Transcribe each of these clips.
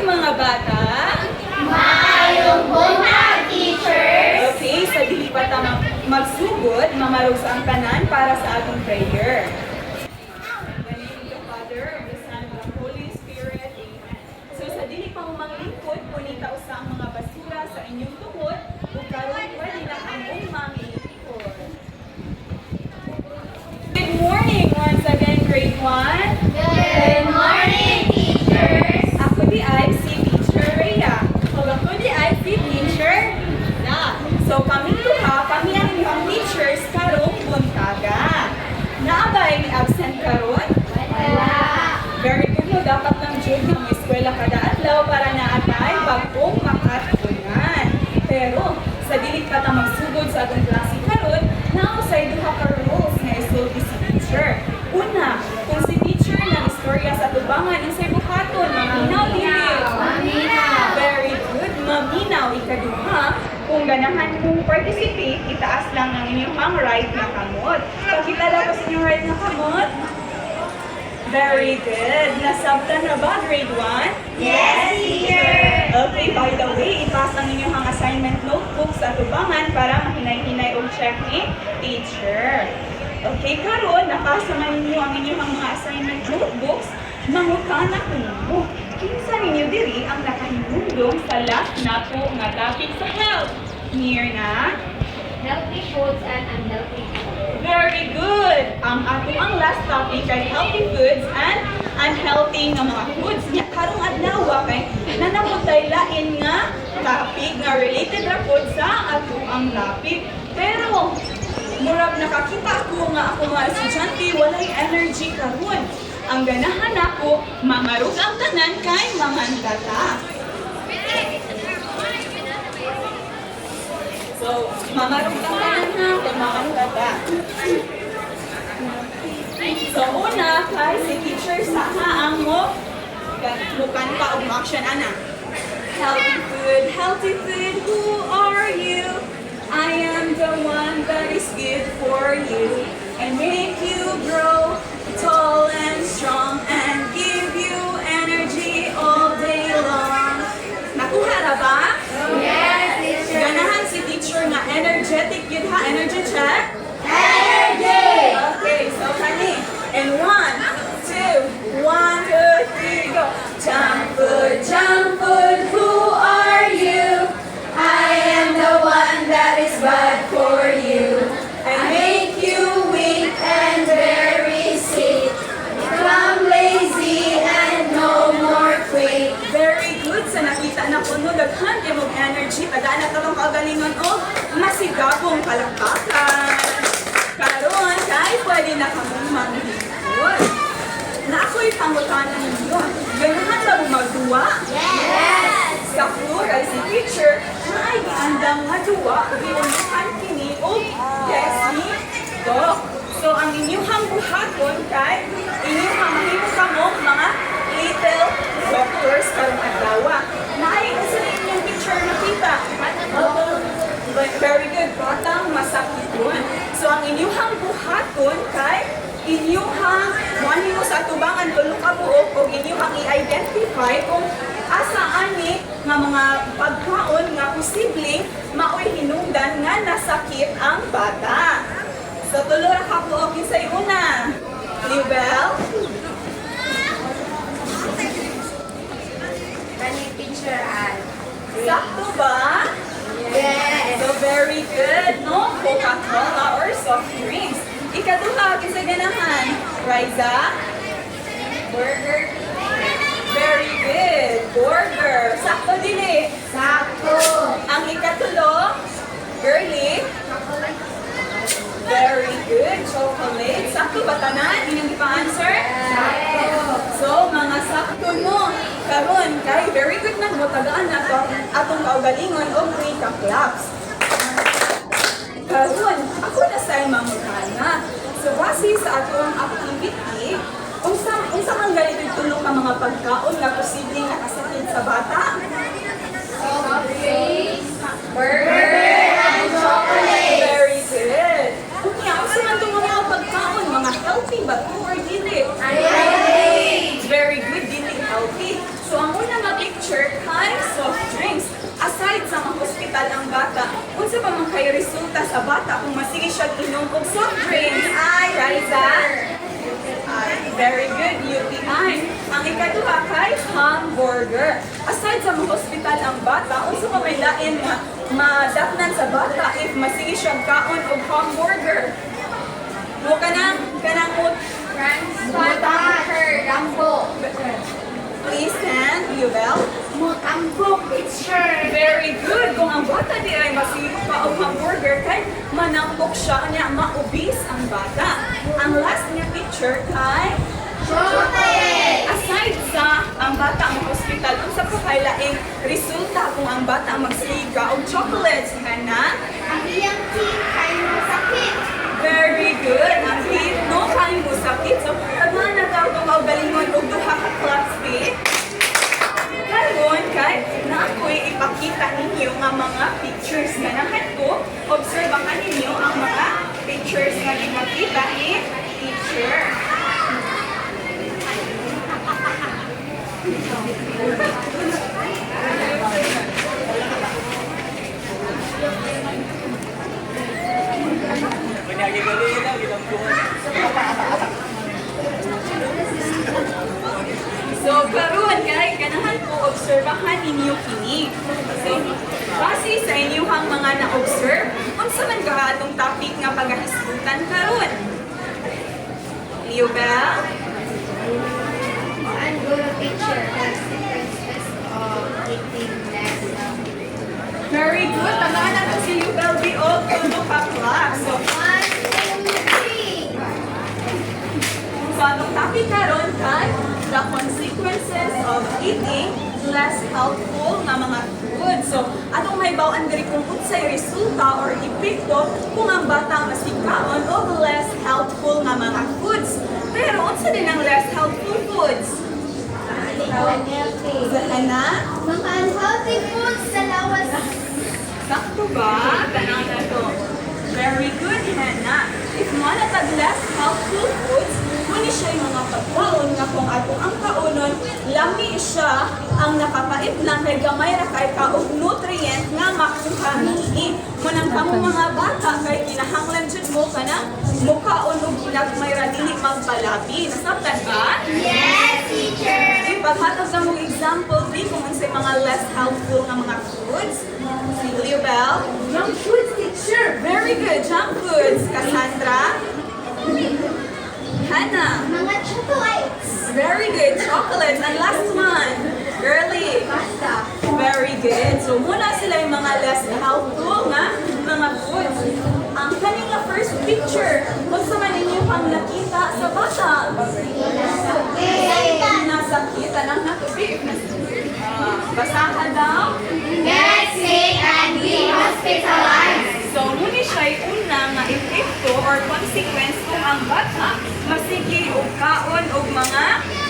mga bata? Maayong buntag, teachers! Okay, sa dili pa ta magsugod, mamarog sa ang tanan para sa atong prayer. In the name of the Father, of the Son, of the Holy Spirit. Amen. So sa dili pa mo manglingkod, punita usa ang mga basura sa inyong tuhod, ug karon pwede na among manglingkod. Good morning once again, grade 1. Good morning, teachers! Ako di ay si Teacher Rhea. Ug ako di ay si Teacher Na. So kami duha, kami ang inyong teachers karong buntaga. Naabay ni absent karon? Wala! Very good mo, dapat lang jud ng eskwela kada adlaw para naatay bagong makatunan. Pero sa dili pa ta magsugod sa atong klase karon, nausay duha ka rules nga isulti si teacher. Una, kung si teacher ng istorya sa tubangan insay buhaton, maminaw dili. Maminaw! Very good, maminaw. Ikaduha, kung ganahan mong participate, itaas lang ang inyong right na kamot. Pagkilala ko sa inyong right na kamot? Very good. Nasabtan na ba, grade 1? Yes, teacher! Okay, by the way, itaas ang inyong assignment notebook sa tubangan para mahinay-hinay og check ni teacher. Okay, karon nakasama ninyo ang inyong mga assignment notebooks. Mangutana ko ninyo. Kinsa ninyo diri ang nakahinumdum sa last nato nga topic sa health? Near na? Healthy foods and unhealthy foods. Very good! Ang ato ang last topic ay healthy foods and unhealthy nga mga foods. Nya karong adlaw kay nanamutay lain nga topic nga related ra pod sa ato ang topic. Pero murag nakakita ako nga ako mga estudyante walay energy karon. Ang ganahan ako mangarog ang tanan kay mamantata. So, mamarong ka na kung mamantata. So, una, kay si teacher sa ang mo mukanta og action, ana. Healthy food, who are you? I am the one that is good for you and make you grow tall and strong and give you energy all day long. Nakuha na ba? Yes, teacher! Ganahan si teacher nga energetic yun ha? Energy check? Energy! Okay, so kani. And 1, 2, 1, 2, 3, go. Jump food, who are you? I am the one that is bad for you. I make you weak and very sick. Become lazy and no more quick. Very good. Sa nakita na po no, daghan kayo mong energy. Tagaan na itong kagalingon o masigabong palakpakan. Karon, kay pwede na kamong manghihod. Na ako'y pangutanan ninyo. Ganahan ba mo magduwa? Yes! Sa floor ay si teacher na ay giandang nga duwa, giunduhan kini o yes ni Doc. So ang inyong buhaton kay inyong mahimo kamong mga little doctors karong adlaw. Naay usa ni inyong teacher nakita. Very good, batang masakiton. So ang inyong buhaton kay inyong mo sa tubangan tulo ka buok o inyong i-identify kung asa ani nga mga pagkaon nga posibleng maoy hinungdan nga nasakit ang bata. So tulo ra ka buok sa una. Libel? Kani teacher Ann. Sakto ba? Yes! So very good, no? Coca-Cola or soft drinks. Ikaduha, kisa ganahan. Riza? Burger. Very good. Burger. Sakto din eh. Sakto. Ang ikatulo, girly. Very good. Chocolate. Sakto ba tanan? Inyong ipa-answer? Sakto. So, mga sakto mo. Karon kay very good na mo tagaan na to atong kaugalingon og 3 ka claps. Karon, ako na say mamutana. So, base sa atong activity, unsa man gali tulong ka mga pagkaon nga posibleng nakasakit sa bata? Soft drinks. Burger and chocolate. Very good. Unya, unsa man itong mga pagkaon, mga healthy ba to or dili? Unhealthy. Very good, dili healthy. So, ang una nga picture unsa pa man kay resulta sa bata kung masige siya inom og soft drinks? Ay, Raisa. Very good, UTI. Ang ikaduha kay hamburger. Aside sa mga hospital ang bata, unsa pa may lain nga madapnan sa bata if masige siya kaon og hamburger? Mo kanang mo Grandfather Rambo. please stand, Yubel. Mutambo picture. Very good. Kung ang bata di ay masige pa og hamburger kay manambok siya niya maubis ang bata. Ang last niya picture kay Chocolate. aside sa ang bata ang hospital, unsa pa kay laing resulta kung ang bata ang magsiga og chocolates, Hannah? Ang iyang team ay masakit. Very good. Ang hit, no kayo mo sakit. So, tagaan na daw itong galingon o duha ka class fit. Karon kay na ako'y ipakita ninyo nga mga pictures nga nahan ko. Obserbahan ninyo ang mga pictures nga ginakita ni teacher. So, karon kay ganahan ko obserbahan ninyo kini. So, base sa inyong mga na-observe, unsa man ka atong topic nga pagahisgutan karon? Liobel? And go to picture. Consequences of eating less healthy. Very good. Tagaan natin si Liobel di o tulo ka class. So, 1, 2, 3. so atong topic karon kay the consequences of eating less healthful nga mga food. So, atong mahibaw-an diri kung unsay resulta or epekto kung ang bata masikaon og less healthful nga mga foods. Pero unsa din ang less healthful foods? Unhealthy. Hana? Mga unhealthy foods sa lawas. Sakto ba? Tanaw na to. Very good, Hana. If manatag less healthful foods, muni siya yung mga pagkaon nga kung ato ang kaunon, lami siya ang nakapait lang kay gamay ra kay kaog nutrient nga makuha niini. Munang kamong mga bata kay kinahanglan jud mo kana mukaon og ginagmay ra dili magpalabi. Nasabtan ba? Yes, teacher. Ipaghatag sa mong example di kung unsay mga less healthful nga mga foods. Si Liobel? Junk foods, teacher. Very good. Junk foods. Cassandra? Hannah? Mga chocolates. Very good. Chocolates. And last one. Girly? Pasta. Very good. So muna sila yung mga less healthful nga mga foods. Ang kanila first picture, kung sa man ninyo pang nakita sa bata. Nasakit. Anong nakabig? Basahan daw. Get sick and be hospitalized. So, muna siya'y una nga epekto or consequence kung ang bata masigi o kaon o mga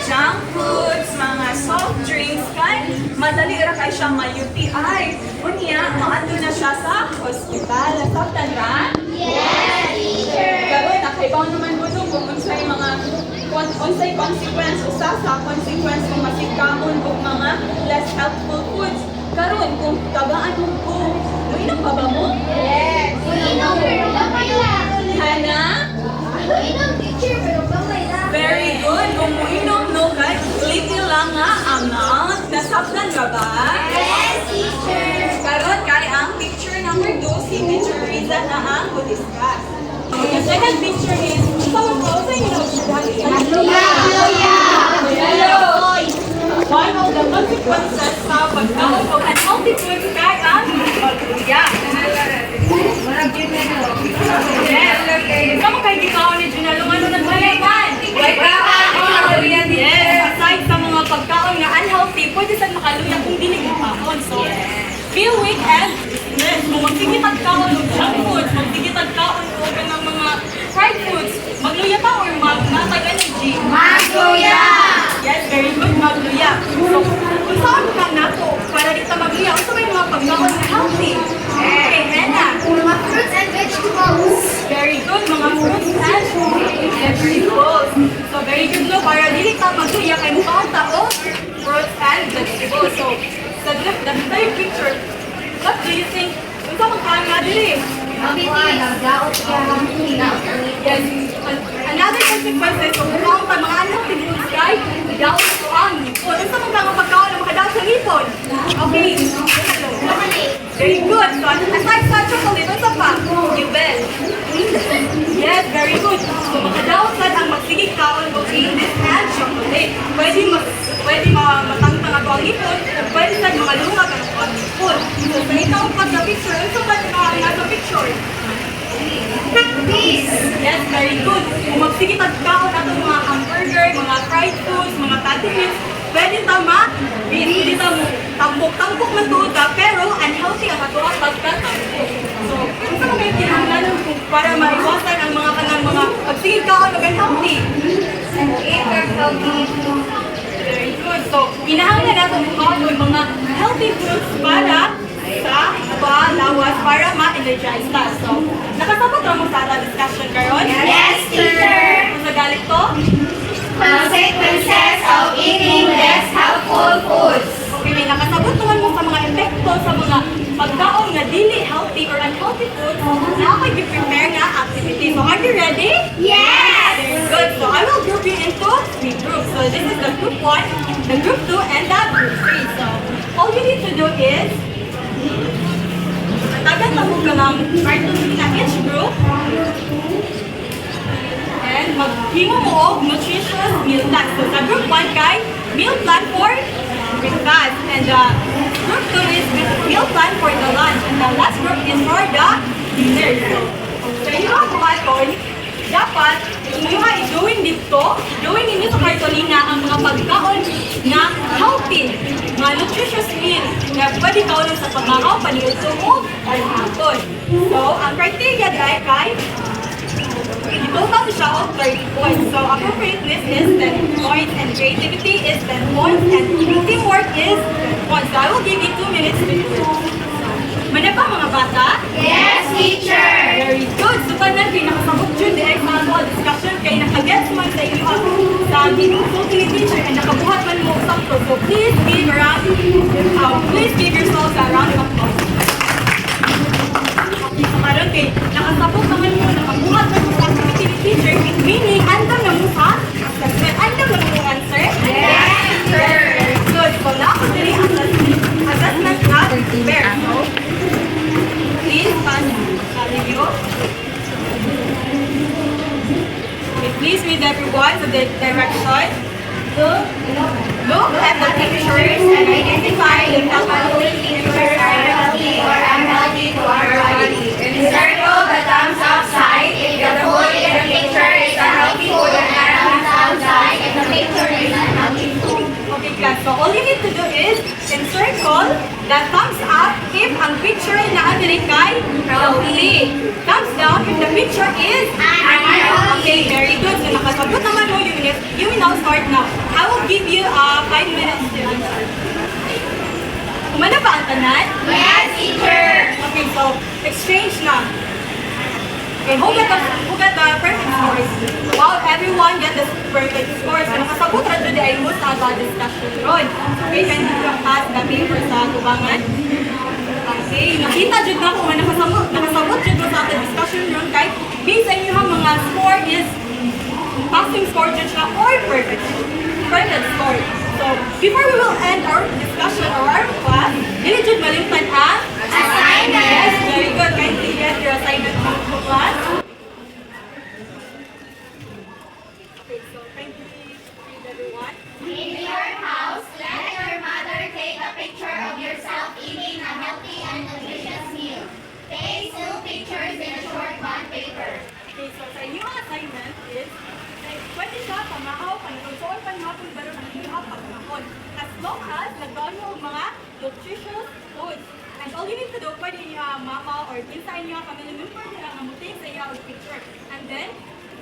junk foods, mga soft drinks, kay madali ra kay siya ma-UTI. Unya, maadto na siya sa hospital. Nasabtan ra? Yes, teacher. Karon nakaibaw naman mo kung unsay mga unsay consequence usa sa consequence kung masikaon og mga less healthful foods. Karon kung tagaan mo ko, mainom pa ba mo? Yes. Inom pero gamay lang. Hana? Inom, teacher, pero gamay lang. Very good. Kung muinom no kay little lang nga amount. Nasabtan ka ba? Yes, teacher. Karon kay ang picture number 2 si Teacher Riza na ang discuss. The second picture is one of the consequences sa pagkaon o unhealthy foods kay ang pagluya. Yes. Kamu kay gikaon ni Junalo ano nagbayagan? Yes. Aside sa mga pagkaon nga unhealthy, pwede sa makaluya kung dili gikaon. So, feel weak and useless. Kung magsigitag kaon ng junk foods, magsigitag kaon o ng mga fried foods, magluya ka or matag energy? Magluya. Yes, very good, magluya. So, kung saan ka na to, para di ta magluya, kung may mga pagkaon na healthy. Okay, Hannah. Mga fruits and vegetables. Very good, mga fruits and vegetables. So, very good no, para dili ka magluya kay mukhaon ta o fruits and vegetables. So, the third picture, what do you think Unsa man kaan nga diri? Yes. Another consequences kung kumaon pa mga anak tinuod kay daw ito ang ipon. Unsa man nga pagkaon na makadaot sa ipon? Okay. Very good. So, aside sa chocolate, unsa pa? Jubel. Yes, very good. So, makadaot sa ang magsigig kaon mo English and chocolate. Pwede matangtang ato ang ipon, pwede sa mga lungag ang ipon. So, sa ikaw pagka-picture, unsa pa nga sa picture? Yes, very good. Kung magsigit at kaon ato mga hamburger, mga fried foods, mga patty meats, pwede tama, pwede tamo tampok man tuod ka, pero unhealthy ang ato ang pagkatampok. So, kung sa mga kinahanglan para maiwasan ang mga kanang mga pagsigit kaon ug unhealthy. Very good. So, kinahanglan nato kaon og mga healthy foods para sa palawas para ma-energize ta. So, nakasabot ra mo sa ating discussion karon? Yes, teacher. Kung sa galit to? Consequences of eating less healthful foods. Okay, may nakasabot naman mo sa mga epekto sa mga pagkaon nga dili healthy or unhealthy foods na ako'y gi-prepare nga activity. So, are you ready? Yes. Very good. So, I will group you into 3 groups. So, this is the group 1, the group 2, and the group 3. So, all you need to do is tagat na mo ka ng cartoon na each group and maghimo mo og nutritious meal plan. So sa group 1 kay meal plan for breakfast and group 2 is meal plan for the lunch and the last group is for the dinner. So sa inyong buhaton, dapat inyo nga i-doing dito, doing ninyo sa cartolina ang mga pagkaon na healthy, mga nutritious meal na pwede kaunin sa pagkakaw, paniod mo, or hapon. So, ang criteria dahil kay total siya of 30 points. So, appropriateness is 10 points and creativity is 10 points and teamwork is 10 points. So, I will give you 2 minutes to do it. Mana pa mga bata? Yes, teacher. Very good. So, tanan kayo nakasabot yun direct sa ato discussion kayo nakagets man sa inyo sa faculty teacher and nakabuhat man mo sakto. So, please give yourselves a round of applause. Okay, so karon kay nakasabot naman mo, nakabuhat man mo sa activity teacher, meaning andam na mo sa assessment. Andam na mo answer? Yes, teacher. Very good. So, na ako dili assessment na prepare. So, please pass the review. Okay, please read everyone to the direction. Look at the pictures and identify if the following pictures are healthy or unhealthy to our body. Circle the thumbs up side if the food in the picture is a healthy food and the thumbs down side if the picture is unhealthy food. Okay class, so all you need to do is encircle the thumbs up if ang picture na adili kay healthy. Thumbs down if the picture is unhealthy. Okay, very good. So nakasabot naman mo yung unit. You will now start now. I will give you 5 minutes to answer. Kumana ba ang tanan? Yes, teacher. Okay, so exchange na. Okay, who got the perfect scores? Wow, everyone get the perfect scores. So nakasabot ra jud ay mo sa ato discussion ron. Okay, can you pass the paper sa tubangan? Okay, nakita jud na kung nakasabot jud mo sa ato discussion ron kay based sa inyong mga score is passing score jud siya or perfect score. So, before we will end our discussion or our class, dili jud malimtan ang Assignment. Yes, very good. Kindly get your assignment to class. Okay, so kindly read everyone. In your house, let your mother take a picture of yourself eating a healthy and nutritious meal. Take 2 pictures in a short bond paper. Okay, so sa inyong assignment is pwede siya pamahaw, panagsuon panghapon, pero nangyayap pagmahon. As long as nagawin mo ang mga nutritious foods. And all you need to do, pwede mama or kinsa inyo, family member nila nga muting sa iyo picture. And then,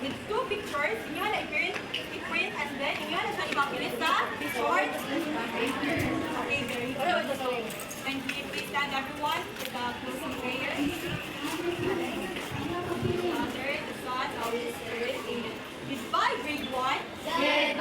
with 2 pictures, inyo na i-print, and then inyo na siya ipapilit sa short. Okay, very good. So, and please stand everyone with the closing prayer. Father, the Son, Holy Spirit, Amen. Goodbye, grade 1.